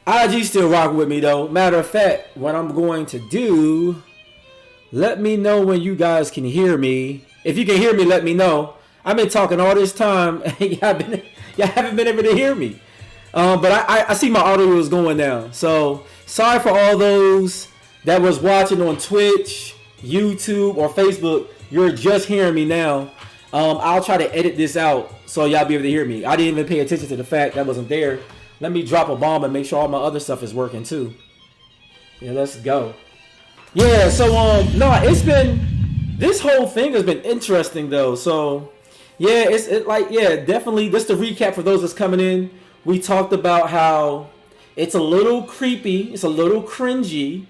IG still rocking with me though. Matter of fact, what I'm going to do, let me know when you guys can hear me. If you can hear me, let me know. I've been talking all this time. y'all haven't been able to hear me. But I see my audio is going down. So sorry for all those that was watching on Twitch, YouTube, or Facebook. You're just hearing me now. I'll try to edit this out so y'all be able to hear me. I didn't even pay attention to the fact that wasn't there. Let me drop a bomb and make sure all my other stuff is working too. Yeah, let's go. Yeah, so no, it's been, this whole thing has been interesting though. So yeah, definitely. Just to recap for those that's coming in, we talked about how it's a little creepy, it's a little cringy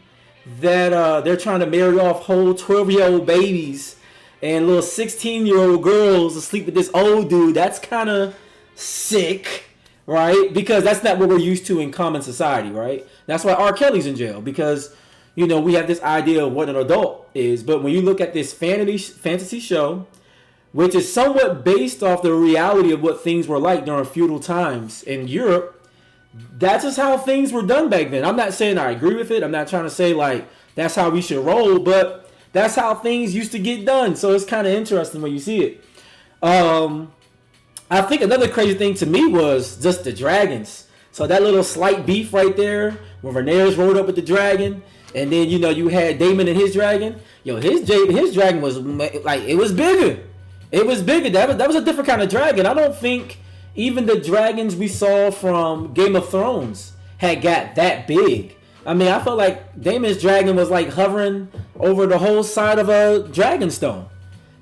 that they're trying to marry off whole 12-year-old babies and little 16-year-old girls to sleep with this old dude. That's kind of sick, right? Because that's not what we're used to in common society, right? That's why R. Kelly's in jail, because, you know, we have this idea of what an adult is. But when you look at this fantasy show, which is somewhat based off the reality of what things were like during feudal times in Europe, that's just how things were done back then. I'm not saying I agree with it. I'm not trying to say, like, that's how we should roll, but that's how things used to get done. So it's kind of interesting when you see it. I think another crazy thing to me was just the dragons. So that little slight beef right there, when Rhaenyra's rode up with the dragon, and then, you know, you had Daemon and his dragon. Yo, his dragon was, like, it was bigger. It was bigger. That was a different kind of dragon. I don't think even the dragons we saw from Game of Thrones had got that big. I mean, I felt like Daemon's dragon was like hovering over the whole side of a Dragonstone.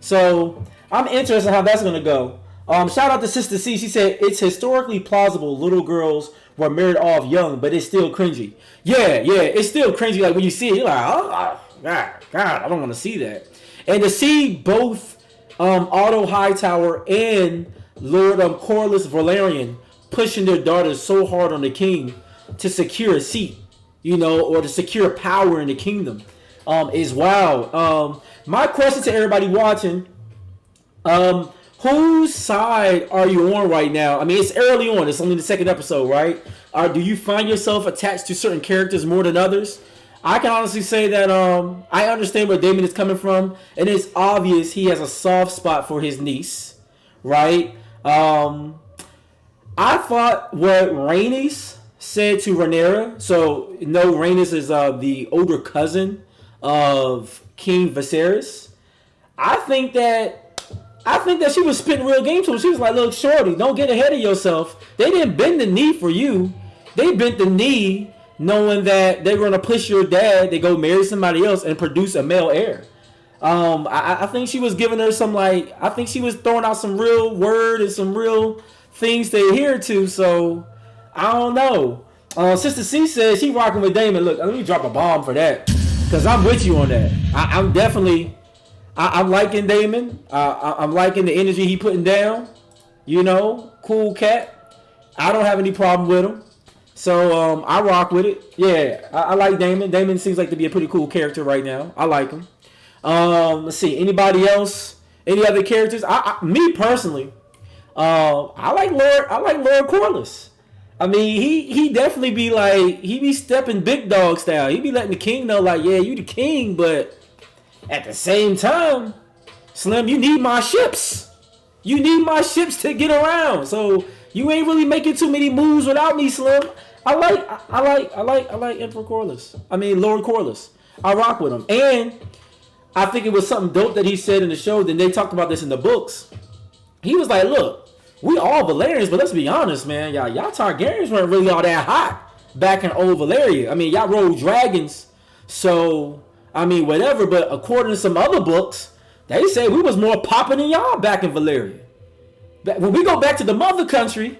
So I'm interested in how that's gonna go. Shout out to Sister C. She said it's historically plausible little girls were married off young, but it's still cringy. Yeah, it's still cringy. Like when you see it, you're like, oh God, I don't want to see that. And to see both Otto Hightower and Lord Corlys Velaryon pushing their daughters so hard on the king to secure a seat, you know, or to secure power in the kingdom, is wild. My question to everybody watching, whose side are you on right now? I mean, it's early on. It's only the second episode, right? Do you find yourself attached to certain characters more than others? I can honestly say that I understand where Daemon is coming from, and it's obvious he has a soft spot for his niece, right? I thought what Rhaenys said to Rhaenyra, so no, Rhaenys is the older cousin of King Viserys. I think that she was spitting real game to him. She was like, look, shorty, don't get ahead of yourself. They didn't bend the knee for you. They bent the knee knowing that they're going to push your dad to go marry somebody else and produce a male heir. I think she was giving her some, like, I think she was throwing out some real word and some real things to adhere to. So I don't know. Sister C says she rocking with Daemon. Look, let me drop a bomb for that, because I'm with you on that. I'm definitely, I'm liking Daemon. I'm liking the energy he putting down. You know, cool cat. I don't have any problem with him. So I rock with it. Yeah, I like Daemon. Daemon seems like to be a pretty cool character right now. I like him. Let's see. Anybody else? Any other characters? Me personally, I like Lord Corlys. I mean, he definitely be like, he be stepping big dog style. He be letting the king know, like, yeah, you the king, but at the same time, Slim, you need my ships. You need my ships to get around. So you ain't really making too many moves without me, Slim. I like Emperor Corlys. I mean, Lord Corlys. I rock with him. And I think it was something dope that he said in the show. Then they talked about this in the books. He was like, look, we all Valerians, but let's be honest, man. Y'all Targaryens weren't really all that hot back in old Valyria. I mean, y'all rode dragons. So, I mean, whatever. But according to some other books, they say we was more popping than y'all back in Valyria. When we go back to the mother country,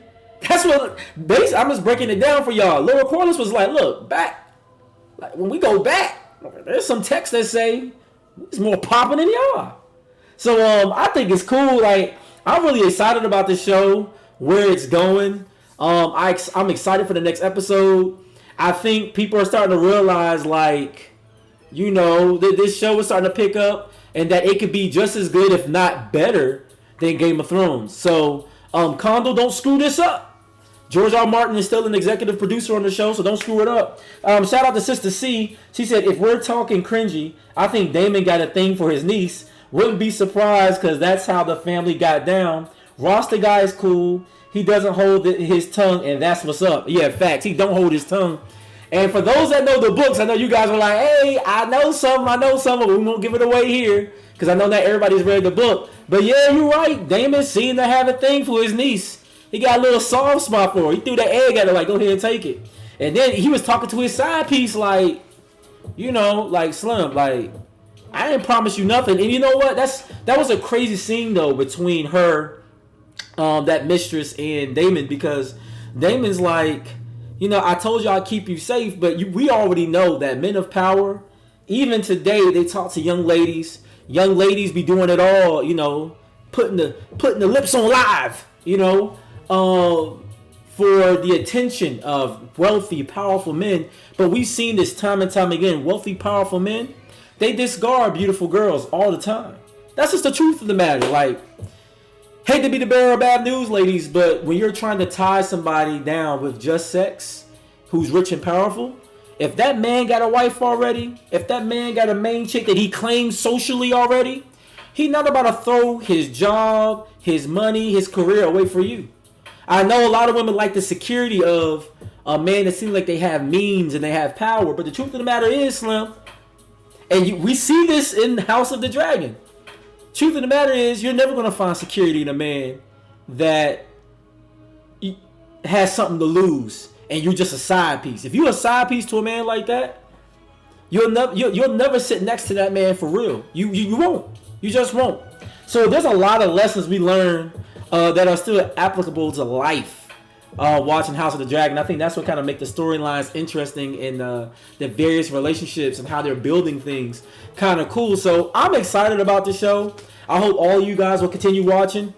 that's what, basically, I'm just breaking it down for y'all. Lord Corlys was like, look, back, like when we go back, there's some texts that say it's more popping than y'all. So I think it's cool. Like, I'm really excited about this show, where it's going. I'm excited for the next episode. I think people are starting to realize, like, you know, that this show is starting to pick up, and that it could be just as good, if not better, than Game of Thrones. So, Kondo, don't screw this up. George R. Martin is still an executive producer on the show, so don't screw it up. Shout out to Sister C. She said, if we're talking cringy, I think Damon got a thing for his niece. Wouldn't be surprised because that's how the family got down. Ross the guy is cool. He doesn't hold his tongue, and that's what's up. Yeah, facts. He don't hold his tongue. And for those that know the books, I know you guys are like, hey, I know some, but we won't give it away here because I know not everybody's read the book. But yeah, you're right. Damon seemed to have a thing for his niece. He got a little soft spot for her. He threw that egg at her like, go ahead and take it. And then he was talking to his side piece like, you know, like Slim, like, I didn't promise you nothing. And you know what? That was a crazy scene though between her, that mistress, and Damon, because Damon's like, you know, I told you I'd keep you safe, but we already know that men of power, even today, they talk to young ladies. Young ladies be doing it all, you know, putting the lips on live, you know, for the attention of wealthy, powerful men. But we've seen this time and time again. Wealthy, powerful men, they discard beautiful girls all the time. That's just the truth of the matter. Like, hate to be the bearer of bad news, ladies, but when you're trying to tie somebody down with just sex, who's rich and powerful, if that man got a wife already, if that man got a main chick that he claims socially already, he not about to throw his job, his money, his career away for you. I know a lot of women like the security of a man that seems like they have means and they have power, but the truth of the matter is, Slim, and we see this in House of the Dragon. Truth of the matter is, you're never going to find security in a man that has something to lose and you're just a side piece. If you're a side piece to a man like that, you'll never sit next to that man for real. You won't. You just won't. So there's a lot of lessons we learn that are still applicable to life watching House of the Dragon. I think that's what kind of make the storylines interesting in the various relationships and how they're building things kind of cool. So I'm excited about the show. I hope all you guys will continue watching.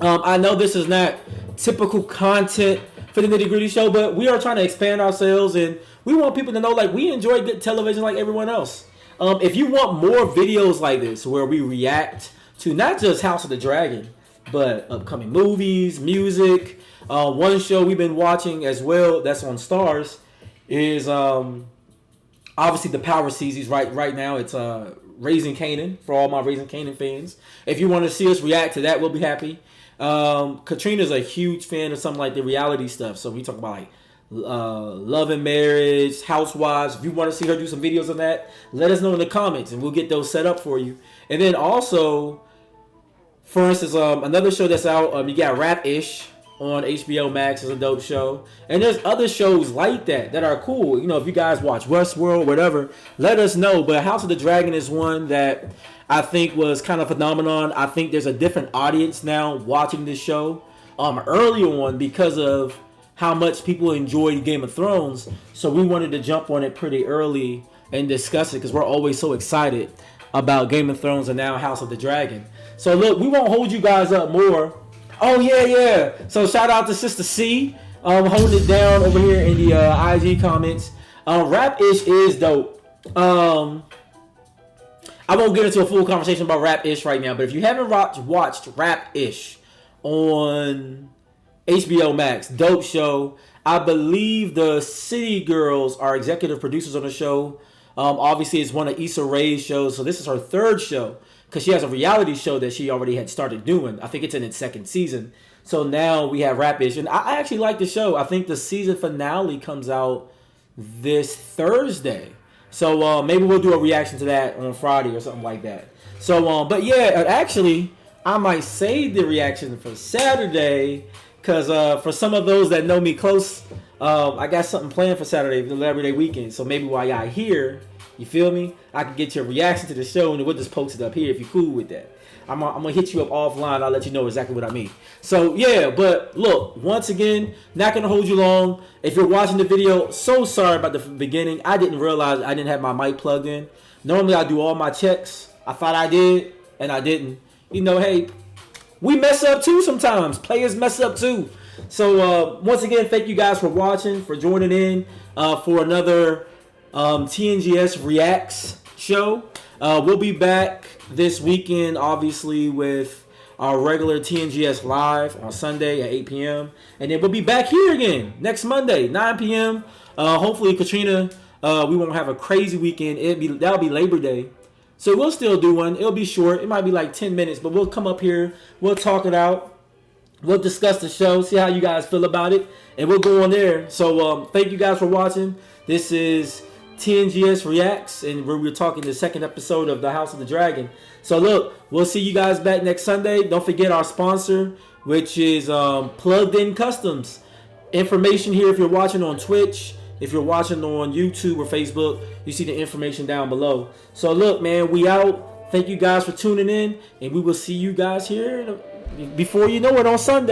I know this is not typical content for the Nitty Gritty Show, but we are trying to expand ourselves and we want people to know like we enjoy good television like everyone else. If you want more videos like this where we react to not just House of the Dragon, but upcoming movies, music. One show we've been watching as well that's on Stars is obviously the Power series. Right now it's Raising Kanan for all my Raising Kanan fans. If you want to see us react to that, we'll be happy. Katrina's a huge fan of something like the reality stuff. So we talk about like Love and Marriage, Housewives. If you want to see her do some videos on that, let us know in the comments and we'll get those set up for you. And then also, for instance, another show that's out, you got Rap-ish on HBO Max. Is a dope show. And there's other shows like that are cool. You know, if you guys watch Westworld, whatever, let us know. But House of the Dragon is one that I think was kind of phenomenon. I think there's a different audience now watching this show early on because of how much people enjoyed Game of Thrones. So we wanted to jump on it pretty early and discuss it because we're always so excited about Game of Thrones and now House of the Dragon. So look, we won't hold you guys up more. Oh yeah. So shout out to Sister C, holding it down over here in the IG comments. Rap-ish is dope. I won't get into a full conversation about Rap-ish right now, but if you haven't watched Rap-ish on HBO Max, dope show. I believe the City Girls are executive producers on the show. Obviously, it's one of Issa Rae's shows, so this is her third show because she has a reality show that she already had started doing. I think it's in its second season. So now we have Rap-ish, and I actually like the show. I think the season finale comes out this Thursday. So maybe we'll do a reaction to that on Friday or something like that. So, but yeah, actually, I might save the reaction for Saturday because for some of those that know me close, I got something planned for Saturday, the Labor Day weekend. So maybe while y'all here, you feel me? I can get your reaction to the show and we'll just post it up here if you're cool with that. I'm gonna hit you up offline. I'll let you know exactly what I mean. So yeah, but look, once again, not gonna hold you long. If you're watching the video, so sorry about the beginning. I didn't realize I didn't have my mic plugged in. Normally I do all my checks. I thought I did, and I didn't. You know, hey, we mess up too sometimes. Players mess up too. So once again, thank you guys for watching, for joining in for another TNGS Reacts show. We'll be back this weekend, obviously, with our regular TNGS live on Sunday at 8 p.m. And then we'll be back here again next Monday, 9 p.m. Hopefully, Katrina, we won't have a crazy weekend. That'll be Labor Day. So we'll still do one. It'll be short. It might be like 10 minutes, but we'll come up here. We'll talk it out. We'll discuss the show, see how you guys feel about it, and we'll go on there. So thank you guys for watching. This is TNGS Reacts, and we're talking the second episode of the House of the Dragon. So look, we'll see you guys back next Sunday. Don't forget our sponsor, which is Plugged In Customz. Information here if you're watching on Twitch. If you're watching on YouTube or Facebook, you see the information down below. So look, man, we out. Thank you guys for tuning in, and we will see you guys here before you know it on Sunday.